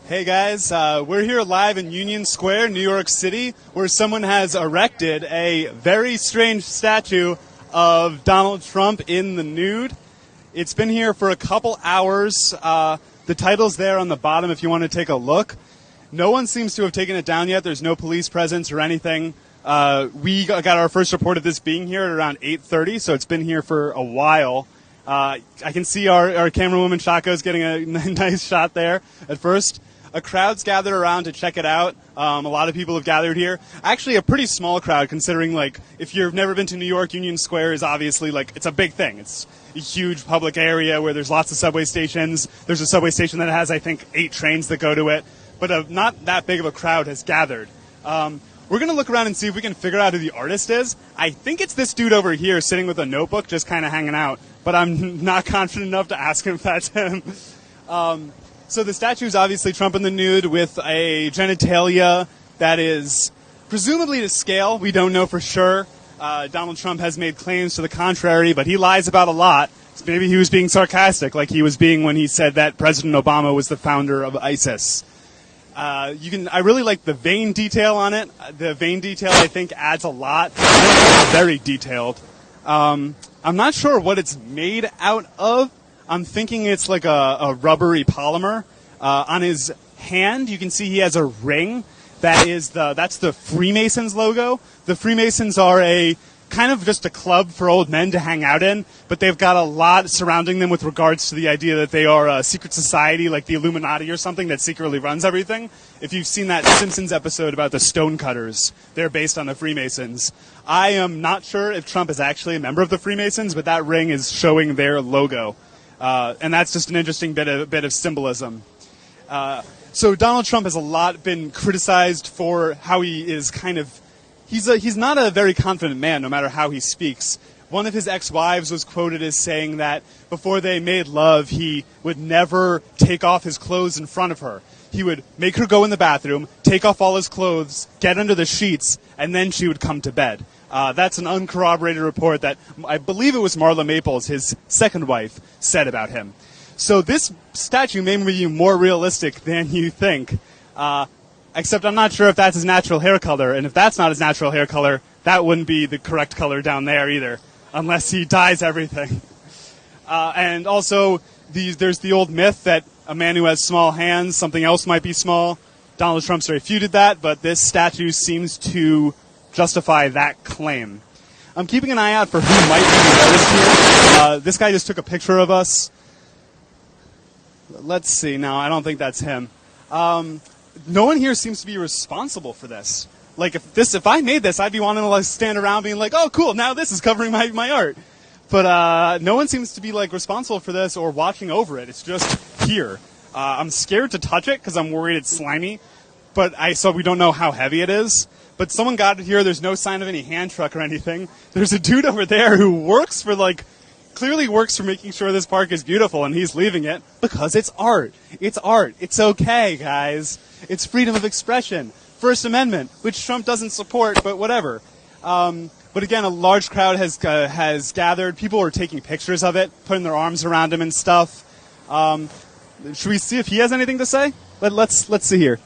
Hey guys, we're here live in Union Square, New York City, where someone has erected a very strange statue of Donald Trump in the nude. It's been here for a couple hours. The title's there on the bottom if you want to take a look. No one seems to have taken it down yet. There's no police presence or anything. We got our first report of this being here at around 8:30, so it's been here for a while. I can see our camerawoman Shako's getting a nice shot there at first. A crowd's gathered around to check it out. A lot of people have gathered here. Actually, a pretty small crowd considering, like, if you've never been to New York, Union Square is obviously, like, it's a big thing. It's a huge public area where there's lots of subway stations. There's a subway station that has, I think, 8 trains that go to it. But not that big of a crowd has gathered. We're going to look around and see if we can figure out who the artist is. I think it's this dude over here sitting with a notebook just kind of hanging out. But I'm not confident enough to ask him if that's him. So the statue is obviously Trump in the nude with a genitalia that is presumably to scale. We don't know for sure. Donald Trump has made claims to the contrary, but he lies about a lot. So maybe he was being sarcastic, like he was being when he said that President Obama was the founder of ISIS. I really like the vein detail on it. The vein detail, I think, adds a lot. It's very detailed. I'm not sure what it's made out of. I'm thinking it's like a rubbery polymer. On his hand, you can see he has a ring. That's the Freemasons logo. The Freemasons are a kind of just a club for old men to hang out in, but they've got a lot surrounding them with regards to the idea that they are a secret society like the Illuminati or something that secretly runs everything. If you've seen that Simpsons episode about the Stonecutters, they're based on the Freemasons. I am not sure if Trump is actually a member of the Freemasons, but that ring is showing their logo. And that's just an interesting bit of symbolism. So Donald Trump has a lot been criticized for how he is kind of... He's not a very confident man, no matter how he speaks. One of his ex-wives was quoted as saying that before they made love, he would never take off his clothes in front of her. He would make her go in the bathroom, take off all his clothes, get under the sheets, and then she would come to bed. That's an uncorroborated report that I believe it was Marla Maples, his second wife, said about him. So this statue may be more realistic than you think. Except I'm not sure if that's his natural hair color, and if that's not his natural hair color, that wouldn't be the correct color down there either, unless he dyes everything. And also, there's the old myth that a man who has small hands, something else might be small. Donald Trump's refuted that, but this statue seems to justify that claim. I'm keeping an eye out for who might be the artist here. This guy just took a picture of us. Let's see. No, I don't think that's him. No one here seems to be responsible for this. Like, if I made this, I'd be wanting to like stand around being like, oh, cool, now this is covering my art. But no one seems to be like responsible for this or watching over it. It's just here. I'm scared to touch it because I'm worried it's slimy. So we don't know how heavy it is. But someone got it here. There's no sign of any hand truck or anything. There's a dude over there who clearly works for making sure this park is beautiful, and he's leaving it because it's art. It's art. It's okay, guys. It's freedom of expression. First Amendment, which Trump doesn't support, but whatever. But again, a large crowd has gathered. People are taking pictures of it, putting their arms around him and stuff. Should we see if he has anything to say? Let's see here.